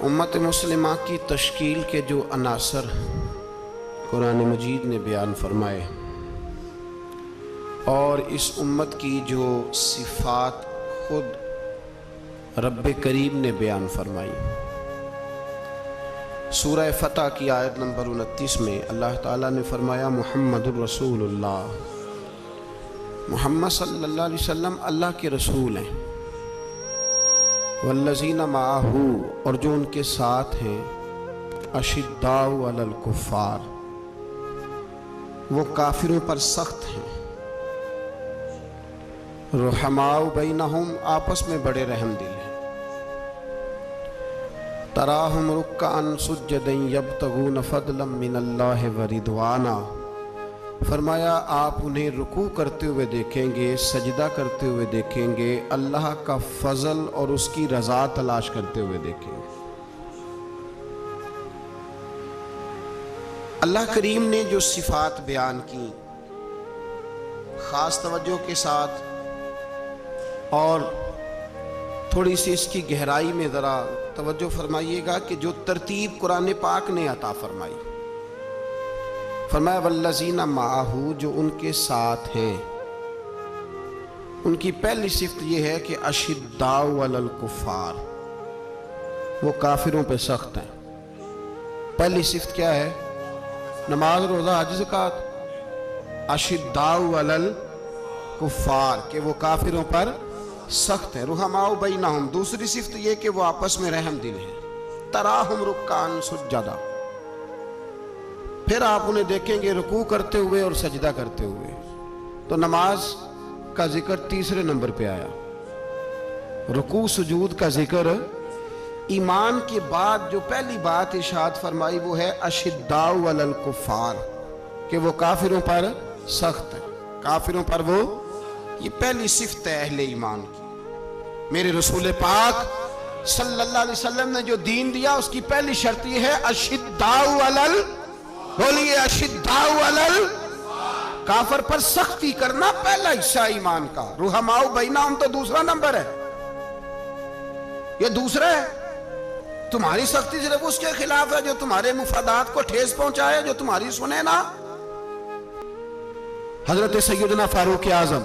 उम्मत मुस्लिमा की तश्कील के जो अनासर कुरान मजीद ने बयान फरमाए और इस उम्मत की जो सिफ़ात खुद रब्ब करीम ने बयान फरमाई। सूरह फतह की आयत नंबर 29 में अल्लाह ताला ने फरमाया, मुहम्मदुर रसूलुल्लाह, मुहम्मद सल्लल्लाहु अलैहि वसल्लम अल्लाह के रसूल हैं। वल्लज़ीना माअहू, और जो उनके साथ हैं, अशिद्दाउ अलल कुफ़ार, वो काफिरों पर सख्त हैं। रुहमाउ बैनहुम, आपस में बड़े रहम दिल हैं। तराहुम रुक्कान सुज्जदन यब्तगून फदलन मिनल्लाहि व रिदवाना, फरमाया आप उन्हें रुकू करते हुए देखेंगे, सजदा करते हुए देखेंगे, अल्लाह का फजल और उसकी रज़ा तलाश करते हुए देखेंगे। अल्लाह करीम ने जो सिफ़ात बयान की ख़ास तवज्जो के साथ और थोड़ी सी इसकी गहराई में ज़रा तवज्जो फरमाइएगा कि जो तरतीब कुरान पाक ने अता फरमाई, फरमाया वल्लज़ीना माअहू, जो उनके साथ हैं, उनकी पहली सिफ्त यह है कि अशिद्दाउ अलल कुफ़ार, वो काफिरों पे सख्त हैं। पहली सिफ्त क्या है? नमाज, रोज़ा, हज, ज़कात। अशिद्दाउ अलल कुफ़ार, कि वो काफिरों पर सख्त है। रुहमाउ बैनहुम, दूसरी सिफ्त यह कि वो आपस में रहम दिल है। तराहुम रुक्कान सुज्जदा, फिर आप उन्हें देखेंगे रुकू करते हुए और सजदा करते हुए। तो नमाज का जिक्र तीसरे नंबर पे आया। रुकू सुजूद का जिक्र ईमान के बाद जो पहली बात इरशाद फरमाई वो है अशिद्दाउ अलल कुफ़ार, कि वो काफिरों पर सख्त है। काफिरों पर वो, ये पहली सिफ्त है अहले ईमान की। मेरे रसूल पाक सल्लल्लाहु अलैहि वसल्लम ने जो दीन दिया उसकी पहली शर्त ये है अशिद्दाउ अलल, बोलिए अशिद्दाउ अलल, काफर पर सख्ती करना पहला हिस्सा ईमान का। रुहमाउ बैनहुम तो दूसरा नंबर है, ये दूसरा है। तुम्हारी सख्ती सिर्फ उसके खिलाफ है जो तुम्हारे मुफादात को ठेस पहुंचाए, जो तुम्हारी सुने ना। हजरत सैयदना फारूक आजम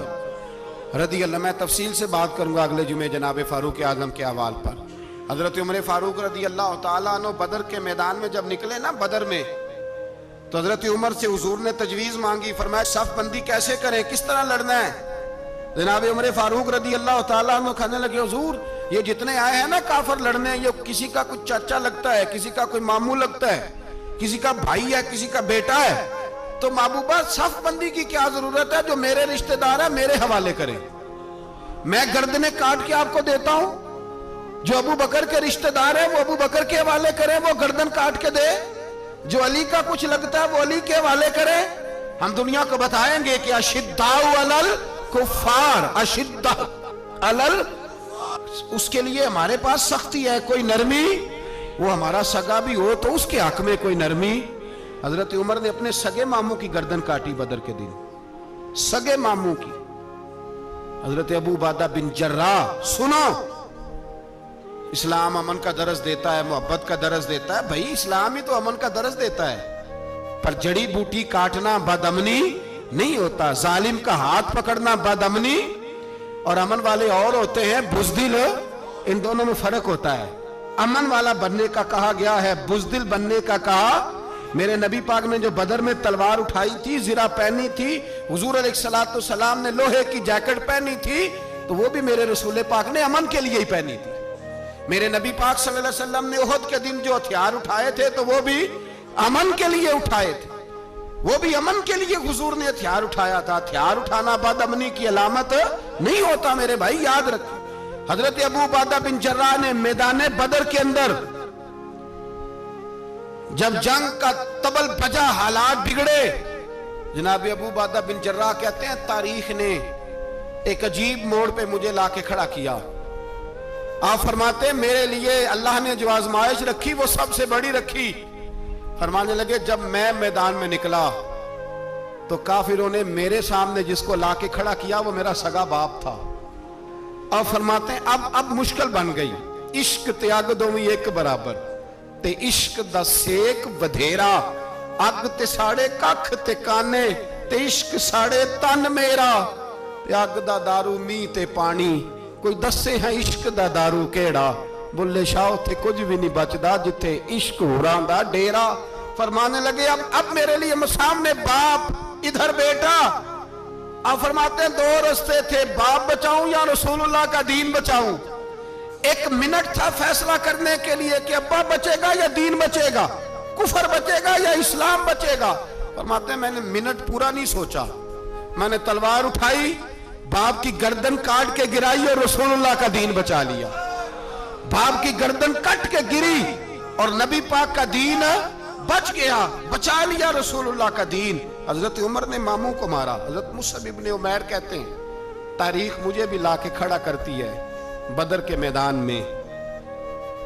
रदी अल्लाह, मैं तफसील से बात करूंगा अगले जुमे जनाब फारूक आजम के हवाल पर। हजरत उमर फारूक रदी अल्लाह ताला अन्हु बदर के मैदान में जब निकले ना, बदर में, तो हजरत उमर से हुजूर ने तजवीज़ मांगी। फरमाया सफ बंदी कैसे करें, किस तरह लड़ना है। जनाब उमर फारूक रदी अल्लाह ताला अन्हु कहने लगे, हुजूर ये जितने आए हैं ना काफिर लड़ने, ये किसी का कोई चाचा लगता है, किसी का कोई मामू लगता है, किसी का भाई है, किसी का बेटा है। तो महबूबा सफ बंदी की क्या जरूरत है? जो मेरे रिश्तेदार है मेरे हवाले करें, मैं गर्दनें काट के आपको देता हूं। जो अबू बकर के रिश्तेदार है वो अबू बकर के हवाले करें, वो गर्दन काट के दे। जो अली का कुछ लगता है वो अली के हवाले करे। हम दुनिया को बताएंगे कि अशिद्दाउ अलल कुफ़ार, अशिद्दा अलल, उसके लिए हमारे पास सख्ती है। कोई नरमी, वो हमारा सगा भी हो तो उसके हक में कोई नरमी। हजरत उमर ने अपने सगे मामू की गर्दन काटी बदर के दिन, सगे मामू की। हजरत अबू उबादा बिन जर्राह, सुनो, इस्लाम अमन का दरस देता है, मोहब्बत का दरस देता है। भाई इस्लाम ही तो अमन का दरस देता है, पर जड़ी बूटी काटना बदअमनी नहीं होता। जालिम का हाथ पकड़ना बदअमनी, और अमन वाले और होते हैं बुज़दिल, इन दोनों में फर्क होता है। अमन वाला बनने का कहा गया है, बुज़दिल बनने का कहा। मेरे नबी पाक ने जो बदर में तलवार उठाई थी, ज़िरा पहनी थी, हुजूर अलैहिस्सलातु सलाम ने लोहे की जैकेट पहनी थी, तो वो भी मेरे रसूल पाक ने अमन के लिए ही पहनी थी। मेरे नबी पाक सल्लल्लाहु अलैहि वसल्लम ने उहद के दिन जो हथियार उठाए थे तो वो भी अमन के लिए उठाए थे, वो भी अमन के लिए हुजूर ने हथियार उठाया था। हथियार उठाना बदअमनी की अलामत नहीं होता मेरे भाई, याद रखें। हजरत अबू उबादा बिन जर्राह ने मैदान बदर के अंदर जब जंग का तबल बजा, हालात बिगड़े, जनाब अबू उबादा बिन जर्राह कहते हैं तारीख ने एक अजीब मोड़ पे मुझे लाके खड़ा किया। आप फरमाते मेरे लिए अल्लाह ने जो आजमाइश रखी वो सबसे बड़ी रखी। फरमाने लगे जब मैं मैदान में निकला तो काफिरों ने मेरे सामने जिसको लाके खड़ा किया वो मेरा सगा बाप था। अब फरमाते हैं अब मुश्किल बन गई। ਇਸ਼ਕ ਤੇ ਅੱਗ ਦੋਵੇਂ ਇੱਕ ਬਰਾਬਰ, ਤੇ ਇਸ਼ਕ ਦਾ ਸੇਕ ਵਧੇਰਾ, ਅੱਗ ਤੇ ਸਾੜੇ ਕੱਖ ਤੇ ਕਾਨੇ, ਤੇ ਇਸ਼ਕ ਸਾੜੇ ਤਨ ਮੇਰਾ, ਤੇ ਅੱਗ ਦਾ दारू ਮੀਂਹ ਤੇ ਪਾਣੀ, ਕੋਈ ਦੱਸੇ ਹੈ ਇਸ਼ਕ ਦਾ दारू ਕਿਹੜਾ, बुल्ले शाह थे कुछ भी नहीं बचदा जिथे इश्क होरां दा डेरा। फरमाने लगे अब मेरे लिए सामने बाप, इधर बेटा। आप फरमाते हैं दो रास्ते थे, बाप बचाऊं या रसूलुल्लाह का दीन बचाऊं। एक मिनट था फैसला करने के लिए कि अब्बा बचेगा या दीन बचेगा, कुफर बचेगा या इस्लाम बचेगा। फरमाते हैं मैंने मिनट पूरा नहीं सोचा, मैंने तलवार उठाई, बाप की गर्दन काट के गिराई और रसूलुल्लाह का दीन बचा लिया। बाप की गर्दन कट के गिरी और नबी पाक का दीन बच गया, बचा लिया रसूलुल्लाह का दीन। हजरत उमर ने मामू को मारा। हजरत मुसअब इब्न उमैर कहते हैं तारीख मुझे भी लाके खड़ा करती है, बदर के मैदान में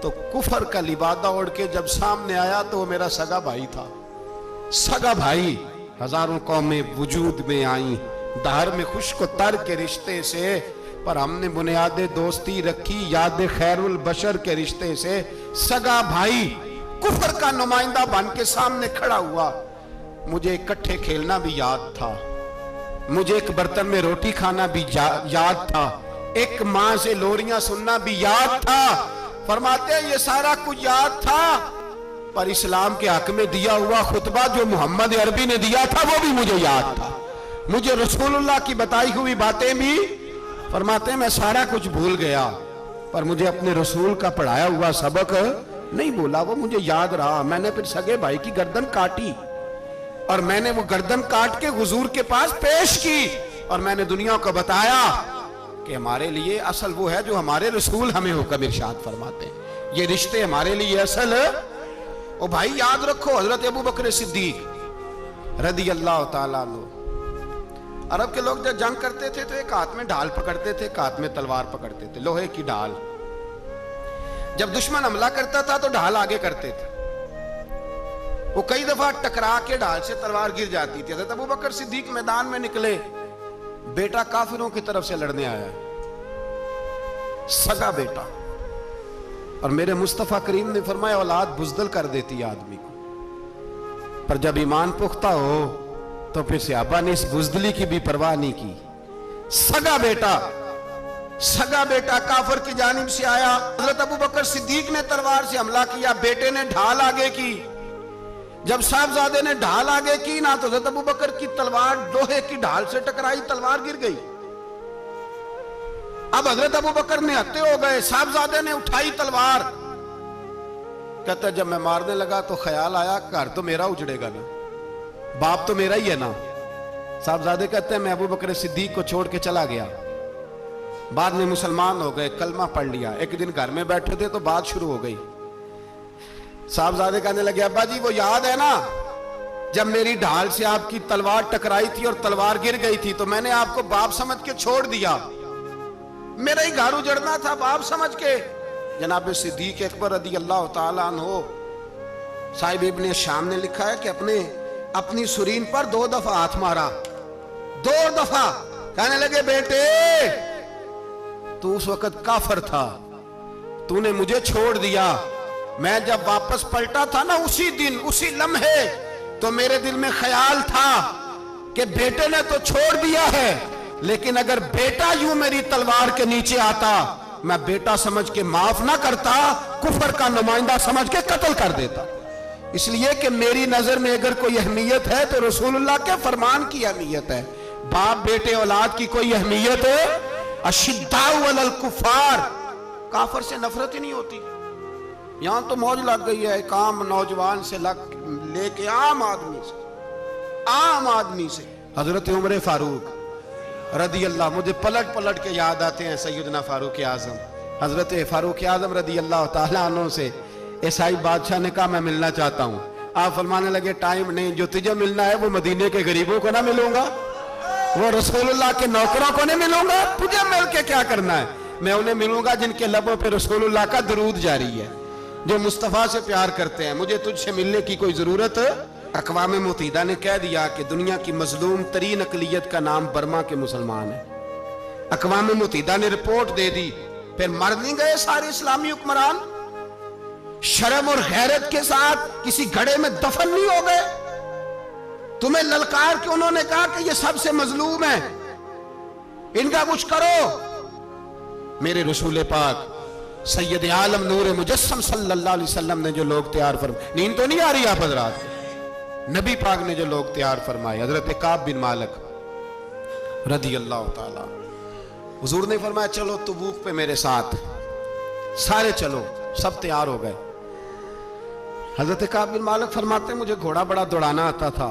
तो कुफर का लिबादा ओढ़ के जब सामने आया तो वो मेरा सगा भाई था। सगा भाई, हजारों कौमें वजूद में आई दहर में खुश्क तर के रिश्ते से, पर हमने बुनियादे दोस्ती रखी याद खैरुल बशर के रिश्ते से। सगा भाई कुफर का नुमाइंदा बन के सामने खड़ा हुआ। मुझे इकट्ठे खेलना भी याद था, मुझे एक बर्तन में रोटी खाना भी याद था, एक माँ से लोरियां सुनना भी याद था। फरमाते हैं ये सारा कुछ याद था, पर इस्लाम के हक में दिया हुआ खुतबा जो मोहम्मद अरबी ने दिया था वो भी मुझे याद था। मुझे रसूलुल्लाह की बताई हुई बातें भी, फरमाते हैं मैं सारा कुछ भूल गया, पर मुझे अपने रसूल का पढ़ाया हुआ सबक नहीं भूला, वो मुझे याद रहा। मैंने फिर सगे भाई की गर्दन काटी और मैंने वो गर्दन काट के हुजूर के पास पेश की और मैंने दुनिया को बताया कि हमारे लिए असल वो है जो हमारे रसूल हमें हुक्म इरशाद फरमाते हैं। ये रिश्ते हमारे लिए असल। ओ भाई याद रखो, हजरत अबू बकर सिद्दीक रदी अल्लाह ताला अन्हु, अरब के लोग जब जंग करते थे तो एक हाथ में ढाल पकड़ते थे, एक हाथ में तलवार पकड़ते थे, लोहे की ढाल। जब दुश्मन हमला करता था तो ढाल आगे करते थे, वो कई दफा टकरा के ढाल से तलवार गिर जाती थी। हज़रत अबू बकर सिद्दीक मैदान में निकले, बेटा काफिरों की तरफ से लड़ने आया है, सगा बेटा। और मेरे मुस्तफा करीम ने फरमाया औलाद बुज़दिल कर देती है आदमी को, पर जब ईमान पुख्ता हो तो फिर सहाबा ने इस बुज़दिली की भी परवाह नहीं की। सगा बेटा काफिर की जानिब से आया। हज़रत अबू बकर सिद्दीक ने तलवार से हमला किया, बेटे ने ढाल आगे की। जब साहबजादे ने ढाल आगे की ना तो हज़रत अबू बकर की तलवार लोहे की ढाल से टकराई, तलवार गिर गई। अब हज़रत अबू बकर ने हत्ते हो गए, साहबजादे ने उठाई तलवार। कहता जब मैं मारने लगा तो ख्याल आया घर तो मेरा उजड़ेगा ना, बाप तो मेरा ही है ना। साहबजादे कहते हैं मैं अबू बकर सिद्दीक को छोड़ के चला गया, बाद में मुसलमान हो गए, कलमा पढ़ लिया। एक दिन घर में बैठे थे तो बात शुरू हो गई। साहबजादे कहने लगे अब्बा जी वो याद है ना जब मेरी ढाल से आपकी तलवार टकराई थी और तलवार गिर गई थी तो मैंने आपको बाप समझ के छोड़ दिया, मेरा ही घर उजड़ना था बाप समझ के। जनाब सिद्दीक अकबर रदी अल्लाह ताला अन्हु साहिब इब्ने शाम ने लिखा है कि अपनी सुरीन पर 2 दफा हाथ मारा, 2 दफा। कहने लगे बेटे तू उस वक्त काफर था, तूने मुझे छोड़ दिया, मैं जब वापस पलटा था ना उसी दिन उसी लम्हे तो मेरे दिल में ख्याल था कि बेटे ने तो छोड़ दिया है, लेकिन अगर बेटा यूं मेरी तलवार के नीचे आता मैं बेटा समझ के माफ ना करता, कुफर का नुमाइंदा समझ के कत्ल कर देता। इसलिए कि मेरी नजर में अगर कोई अहमियत है तो रसूलुल्लाह के फरमान की अहमियत है। बाप बेटे औलाद की कोई अहमियत है? अशिद्दाउ अलल कुफार, काफर से नफरत ही नहीं होती। यहां तो मौज लग गई है एक आम नौजवान से लेके आम आदमी से। हजरत उमर फारूक रदी अल्लाह, मुझे पलट पलट के याद आते हैं सैयदना फारूक आजम। हजरत फारूक आजम रदी अल्लाह ताला अन्हु से ईसाई बादशाह ने कहा मैं मिलना चाहता हूं। आप फरमाने लगे टाइम नहीं, जो तुझे मिलना है वो मदीने के गरीबों को ना मिलूंगा, वो रसूलुल्लाह के नौकरों को नहीं मिलूंगा, तुझे मिल के क्या करना है? मैं उन्हें मिलूंगा जिनके लबों पे रसूलुल्लाह का दरूद जारी है, जो मुस्तफा से प्यार करते हैं। मुझे तुझसे मिलने की कोई जरूरत। अक़वाम मुत्तहिदा ने कह दिया कि दुनिया की मजलूम तरीन अक़लियत का नाम बर्मा के मुसलमान है। अक़वाम मुत्तहिदा ने रिपोर्ट दे दी फिर मर नहीं गए सारे इस्लामी हुक्मरान? शर्म और गैरत के साथ किसी घड़े में दफन नहीं हो गए? तुम्हें ललकार के उन्होंने कहा कि ये सबसे मजलूम है, इनका कुछ करो। मेरे रसूल पाक सैयद आलम नूर मुजस्सम सल्लल्लाहु अलैहि वसल्लम ने जो लोग तैयार फरमाए, नींद तो नहीं आ रही आप हजरात? नबी पाक ने जो लोग तैयार फरमाए, हजरत काब बिन मालिक रदी अल्लाह ताला, हुजूर ने फरमाया चलो तबूक पे मेरे साथ, सारे चलो, सब तैयार हो गए। हजरत काब बिन मालिक फरमाते मुझे घोड़ा बड़ा दौड़ाना आता था,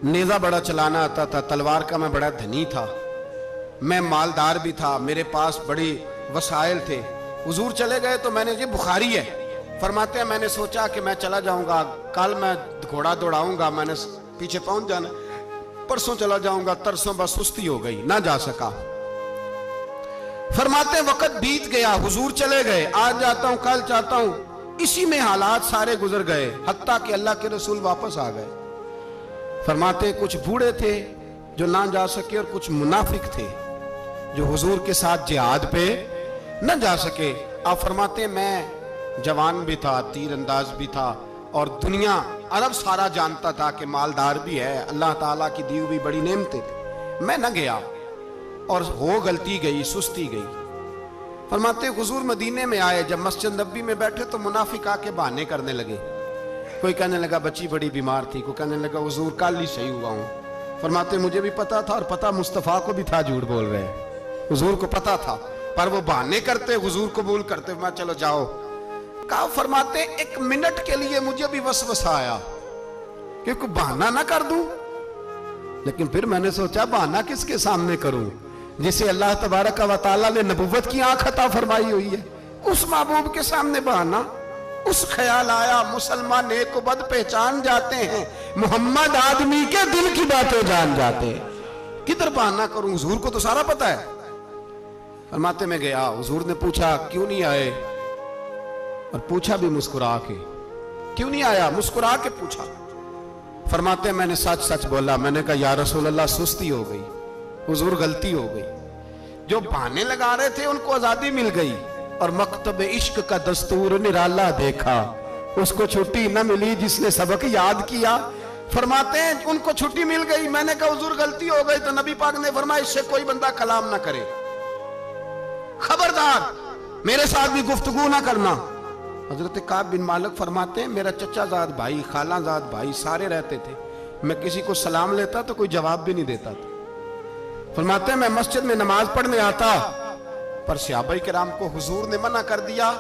नेजा बड़ा चलाना आता था, तलवार का मैं बड़ा धनी था, मैं मालदार भी था, मेरे पास बड़ी वसाइल थे। हुजूर चले गए तो मैंने, ये बुखारी है, फरमाते हैं मैंने सोचा कि मैं चला जाऊंगा, कल मैं घोड़ा दौड़ाऊंगा, मैंने पीछे पहुंच जाना, परसों चला जाऊंगा, तरसों बस सुस्ती हो गई, ना जा सका। फरमाते वक्त बीत गया, हुजूर चले गए, आज जाता हूं कल चाहता हूं, इसी में हालात सारे गुजर गए, हत्ता कि अल्लाह के रसूल वापस आ गए। फरमाते कुछ बूढ़े थे जो ना जा सके और कुछ मुनाफिक थे जो हुजूर के साथ जिहाद पे न जा सके। आप फरमाते मैं जवान भी था, तीर अंदाज भी था, और दुनिया अरब सारा जानता था कि मालदार भी है, अल्लाह ताला की दी हुई बड़ी नेमतें थी, मैं न गया और हो गलती गई, सुस्ती गई। फरमाते हुजूर मदीने में आए, जब मस्जिद नबी में बैठे तो मुनाफिक आके बहाने करने लगे, कोई कहने लगा बच्ची बड़ी बीमार थी, कोई कहने लगा हुजूर कल ही सही हुआ हूं। फरमाते मुझे भी पता था और पता मुस्तफा को भी था झूठ बोल रहे हैं, हुजूर को पता था, पर वो बहाने करते, हुजूर कबूल करते, मैं चलो जाओ। कहा फरमाते एक मिनट के लिए मुझे भी वसवसा आया कि कोई बहाना ना कर दूं, लेकिन फिर मैंने सोचा बहाना किसके सामने करूं जिसे अल्लाह तबारक व तआला ने नबुव्वत की आंख अता फरमाई हुई है, उस महबूब के सामने बहाना। उस ख्याल आया मुसलमान नेक को बद पहचान जाते हैं, मोहम्मद आदमी के दिल की बातें जान जाते हैं, किधर बहाना करूं, हुजूर को तो सारा पता है। फरमाते में गया, हुजूर ने पूछा क्यों नहीं आए, और पूछा भी मुस्कुरा के, क्यों नहीं आया, मुस्कुरा के पूछा। फरमाते मैंने सच सच बोला, मैंने कहा या रसूल अल्लाह सुस्ती हो गई, हुजूर गलती हो गई। जो बहाने लगा रहे थे उनको आजादी मिल गई, और मकतब इश्क का दस्तूर निराला देखा, उसको छुट्टी न मिली जिसने सबक याद किया। फरमाते हैं उनको छुट्टी मिल गई, मैंने कहा हुजूर गलती हो गई, तो नबी पाक ने फरमाया इससे कोई बंदा कलाम ना करे, खबरदार मेरे साथ भी गुफ्तगू ना करना। हजरत काब बिन मालिक फरमाते हैं मेरा चचाजाद भाई, खालाजाद भाई सारे रहते थे, मैं किसी को सलाम लेता तो कोई जवाब भी नहीं देता था। फरमाते हैं मैं मस्जिद में नमाज पढ़ने आता, पर सहाबाए किराम को हुजूर ने मना कर दिया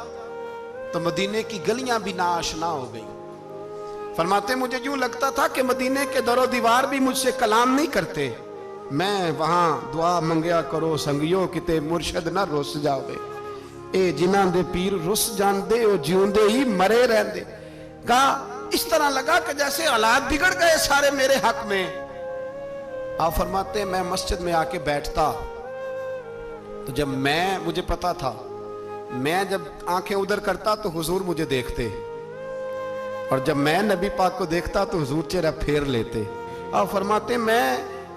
तो मदीने की गलियां भी नाआशना हो गई। फरमाते मुझे यूं लगता था कि मदीने के दरो दीवार भी मुझसे कलाम नहीं करते, मैं वहां दुआ मंगया करो संगियो किते मुर्शद ना रुस जावे, ए जिन्हां दे पीर रुस जांदे ओ जिउंदे ही मरे रहंदे। कहा इस तरह लगा कि जैसे हालात बिगड़ गए सारे मेरे हक में। आप फरमाते मैं मस्जिद में आके बैठता तो जब मुझे पता था, मैं जब आंखें उधर करता तो हुजूर मुझे देखते, और जब मैं नबी पाक को देखता तो हुजूर चेहरा फेर लेते। आप फरमाते मैं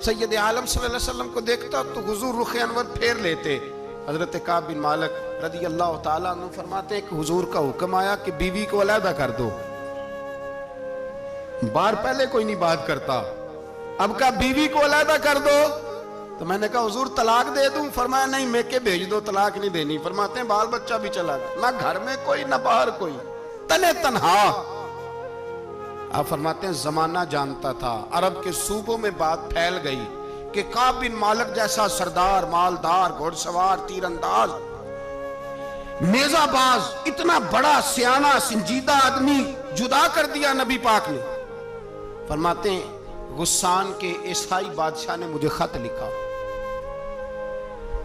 सैयद आलम सल्लल्लाहु अलैहि वसल्लम को देखता तो हुजूर रुख अनवर फेर लेते। हजरत काब बिन मालिक रदी अल्लाह ताला अन्हु फरमाते हैं कि हुजूर का हुक्म आया कि बीवी को अलहदा कर दो। बार पहले कोई नहीं बात करता, अब का बीवी को अलहदा कर दो, तो मैंने कहा हुजूर तलाक दे दूं, फरमाया नहीं मेके भेज दो, तलाक नहीं देनी। फरमाते हैं बाल बच्चा भी चला गया, ना घर में कोई ना बाहर कोई, तने तन्हा। आप फरमाते हैं जमाना जानता था, अरब के सूबों में बात फैल गई कि काब बिन मालिक जैसा सरदार, मालदार, घोड़सवार, तीरंदाज, नेजाबाज, इतना बड़ा सियाना संजीदा आदमी जुदा कर दिया नबी पाक ने। फरमाते हैं गुस्सान के ईसाई बादशाह ने मुझे खत लिखा।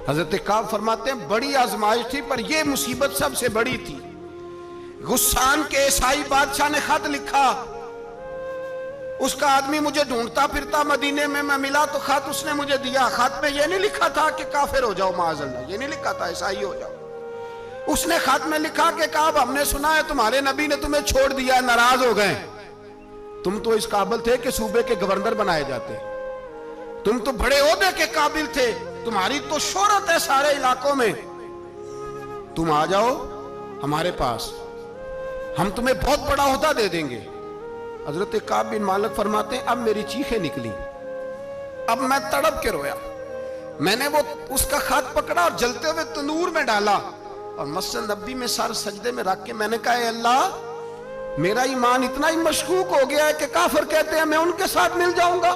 हजरत काब फरमाते हैं बड़ी आजमाइश थी, पर यह मुसीबत सबसे बड़ी थी। गुस्सान के ईसाई बादशाह ने खत लिखा, उसका आदमी मुझे ढूंढता फिरता मदीने में, मैं मिला तो खत उसने मुझे दिया। खत में यह नहीं लिखा था कि काफिर हो जाओ माअज़ल्लाह, ये नहीं लिखा था ईसाई हो जाओ। उसने खत में लिखा कि काब हमने सुना है तुम्हारे नबी ने तुम्हें छोड़ दिया, नाराज हो गए, तुम तो इस काबिल थे कि सूबे के गवर्नर बनाए जाते, तुम तो बड़े ओहदे के काबिल थे, तुम्हारी तो शोहरत है सारे इलाकों में, तुम आ जाओ हमारे पास, हम तुम्हें बहुत बड़ा ओहदा दे देंगे। हजरत काब बिन मालिक फरमाते हैं अब मेरी चीखें निकली, अब मैं तड़प के रोया। मैंने वो उसका खत पकड़ा और जलते हुए तंदूर में डाला और मस्जिद नबी में सर सजदे में रख के मैंने कहा, अल्लाह मेरा ईमान इतना ही मशकूक हो गया है कि काफिर कहते हैं मैं उनके साथ मिल जाऊंगा।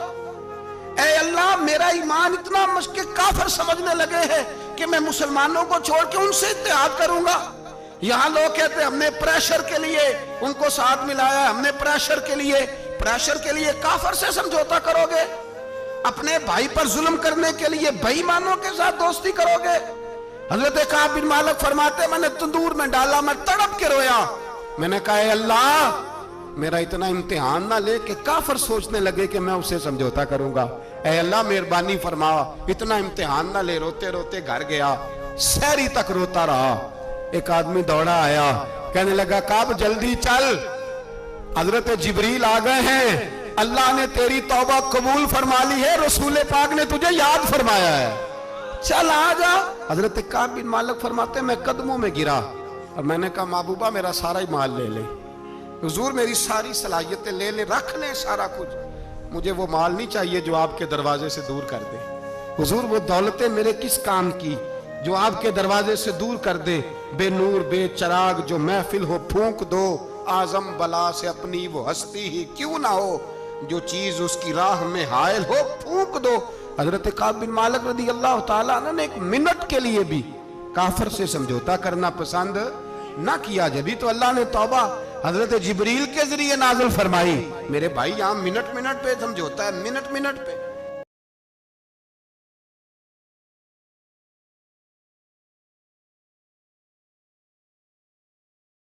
ऐ अल्लाह मेरा ईमान इतना के काफिर समझने लगे हैं कि मैं मुसलमानों को छोड़ के उनसे इत्तेहाद करूंगा। यहाँ लोग कहते हैं हमने प्रेशर के लिए उनको साथ मिलाया, हमने प्रेशर के लिए काफिर से समझौता करोगे, अपने भाई पर जुल्म करने के लिए बेईमानों के साथ दोस्ती करोगे। हजरत काब बिन मालिक फरमाते मैंने तंदूर में डाला, मैं तड़प के रोया। मैंने कहा अल्लाह मेरा इतना इम्तिहान ना ले कि काफिर सोचने लगे कि मैं उससे समझौता करूंगा। ऐ अल्लाह मेहरबानी फरमा, इतना इम्तिहान ना ले। रोते रोते घर गया, सहरी तक रोता रहा। एक आदमी दौड़ा आया, कहने लगा काब जल्दी चल, हजरत जिब्रील आ गए हैं, अल्लाह ने तेरी तौबा कबूल फरमा ली है, रसूल पाक ने तुझे याद फरमाया है, चल आ जा। हजरत काब बिन मालिक फरमाते मैं कदमों में गिरा और मैंने कहा महबूबा मेरा सारा ही माल ले ले, हुजूर मेरी सारी सलाहियतें ले ले, रख ले सारा कुछ, मुझे वो माल नहीं चाहिए जो आपके दरवाजे से दूर कर दे। हुजूर वो दौलतें मेरे किस काम की जो आपके दरवाजे से दूर कर दे। बेनूर बेचराग जो महफिल हो फूंक दो, आजम बला से अपनी वो हस्ती ही क्यों ना हो, जो चीज उसकी राह में हायल हो फूंक दो। हजरत काब बिन मालिक रदी अल्लाह ताला अन्हु ने एक मिनट के लिए भी काफिर से समझौता करना पसंद ना किया। जब भी तो अल्लाह ने तौबा हजरत जिब्रील के जरिए नाज़िल फरमाई। मेरे भाई यहाँ मिनट पे समझौता है, मिनट पे